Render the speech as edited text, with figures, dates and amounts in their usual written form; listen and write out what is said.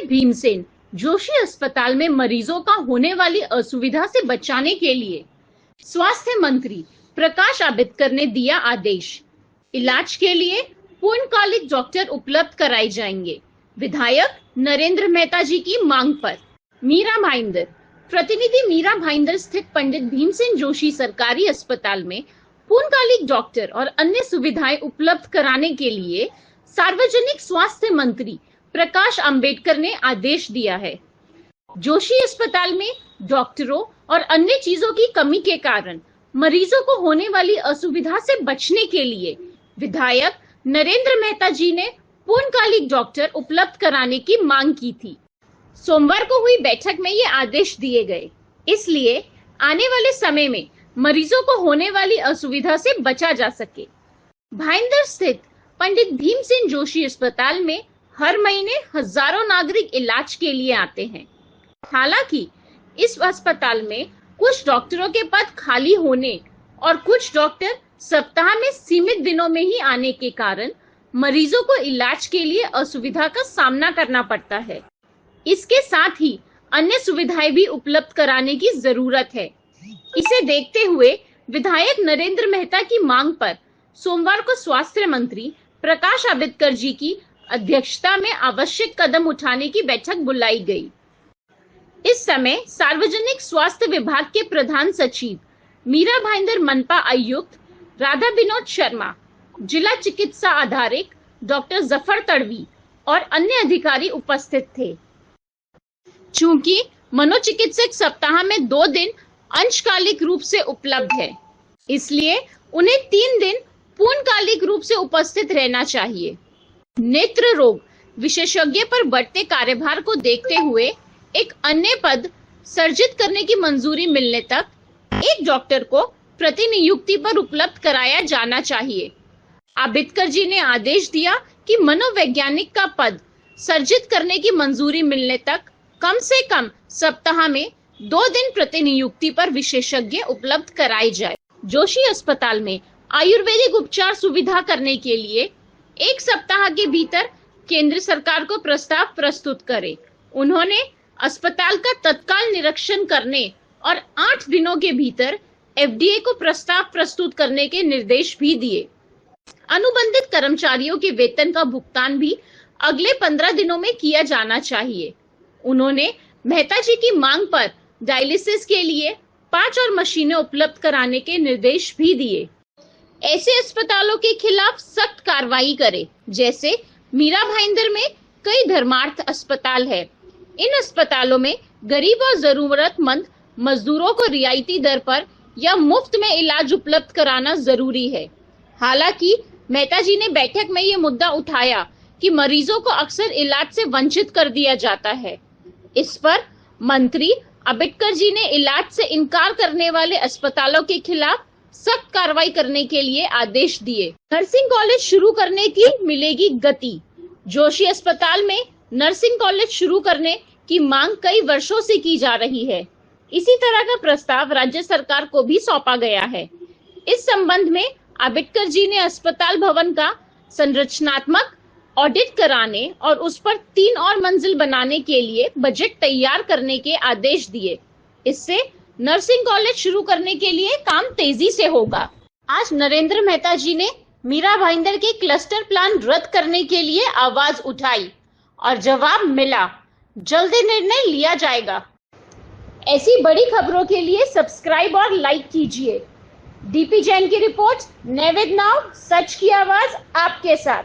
भीमसेन जोशी अस्पताल में मरीजों का होने वाली असुविधा से बचाने के लिए स्वास्थ्य मंत्री प्रकाश आंबेडकर ने दिया आदेश। इलाज के लिए पूर्णकालिक डॉक्टर उपलब्ध कराए जाएंगे। विधायक नरेंद्र मेहता जी की मांग पर मीरा भाईंदर। प्रतिनिधि मीरा भाईंदर स्थित पंडित भीमसेन जोशी सरकारी अस्पताल में पूर्णकालिक डॉक्टर और अन्य सुविधाएं उपलब्ध कराने के लिए सार्वजनिक स्वास्थ्य मंत्री प्रकाश आंबेडकर ने आदेश दिया है। जोशी अस्पताल में डॉक्टरों और अन्य चीजों की कमी के कारण मरीजों को होने वाली असुविधा से बचने के लिए विधायक नरेंद्र मेहता जी ने पूर्णकालिक डॉक्टर उपलब्ध कराने की मांग की थी। सोमवार को हुई बैठक में ये आदेश दिए गए, इसलिए आने वाले समय में मरीजों को होने वाली असुविधा से बचा जा सके। भाईंदर स्थित पंडित भीमसेन जोशी अस्पताल में हर महीने हजारों नागरिक इलाज के लिए आते हैं। हालांकि इस अस्पताल में कुछ डॉक्टरों के पद खाली होने और कुछ डॉक्टर सप्ताह में सीमित दिनों में ही आने के कारण मरीजों को इलाज के लिए असुविधा का सामना करना पड़ता है। इसके साथ ही अन्य सुविधाएं भी उपलब्ध कराने की जरूरत है। इसे देखते हुए विधायक नरेंद्र मेहता की मांग पर सोमवार को स्वास्थ्य मंत्री प्रकाश आंबेडकर जी की अध्यक्षता में आवश्यक कदम उठाने की बैठक बुलाई गई। इस समय सार्वजनिक स्वास्थ्य विभाग के प्रधान सचिव मीरा भाईंदर, मनपा आयुक्त राधा विनोद शर्मा, जिला चिकित्सा आधारिक डॉक्टर जफर तड़वी और अन्य अधिकारी उपस्थित थे। चूंकि मनोचिकित्सक सप्ताह में 2 दिन अंशकालिक रूप से उपलब्ध है, इसलिए उन्हें 3 दिन पूर्णकालिक रूप से उपस्थित रहना चाहिए। नेत्र रोग विशेषज्ञ पर बढ़ते कार्यभार को देखते हुए एक अन्य पद सर्जित करने की मंजूरी मिलने तक एक डॉक्टर को प्रतिनियुक्ति पर उपलब्ध कराया जाना चाहिए। आंबेडकर जी ने आदेश दिया कि मनोवैज्ञानिक का पद सर्जित करने की मंजूरी मिलने तक कम से कम सप्ताह में 2 दिन प्रतिनियुक्ति पर विशेषज्ञ उपलब्ध कराए जाए। जोशी अस्पताल में आयुर्वेदिक उपचार सुविधा करने के लिए 1 सप्ताह के भीतर केंद्र सरकार को प्रस्ताव प्रस्तुत करे। उन्होंने अस्पताल का तत्काल निरीक्षण करने और 8 दिनों के भीतर FDA को प्रस्ताव प्रस्तुत करने के निर्देश भी दिए। अनुबंधित कर्मचारियों के वेतन का भुगतान भी अगले 15 दिनों में किया जाना चाहिए। उन्होंने मेहता जी की मांग पर डायलिसिस के लिए 5 और मशीनें उपलब्ध कराने के निर्देश भी दिए। ऐसे अस्पतालों के खिलाफ सख्त कार्रवाई करे, जैसे मीरा भाईंदर में कई धर्मार्थ अस्पताल है। इन अस्पतालों में गरीब और जरूरतमंद मजदूरों को रियायती दर पर या मुफ्त में इलाज उपलब्ध कराना जरूरी है। हालांकि मेहता जी ने बैठक में ये मुद्दा उठाया कि मरीजों को अक्सर इलाज से वंचित कर दिया जाता है। इस पर मंत्री आंबेडकर जी ने इलाज से इनकार करने वाले अस्पतालों के खिलाफ सख्त कार्रवाई करने के लिए आदेश दिए। नर्सिंग कॉलेज शुरू करने की मिलेगी गति। जोशी अस्पताल में नर्सिंग कॉलेज शुरू करने की मांग कई वर्षों से की जा रही है। इसी तरह का प्रस्ताव राज्य सरकार को भी सौंपा गया है। इस संबंध में आंबेडकर जी ने अस्पताल भवन का संरचनात्मक ऑडिट कराने और उस पर 3 और मंजिल बनाने के लिए बजट तैयार करने के आदेश दिए। इससे नर्सिंग कॉलेज शुरू करने के लिए काम तेजी से होगा। आज नरेंद्र मेहता जी ने मीरा भाईंदर के क्लस्टर प्लान रद्द करने के लिए आवाज उठाई और जवाब मिला। जल्दी निर्णय लिया जाएगा। ऐसी बड़ी खबरों के लिए सब्सक्राइब और लाइक कीजिए। डीपी जैन की रिपोर्ट, नैवेद नाउ, सच की आवाज आपके साथ।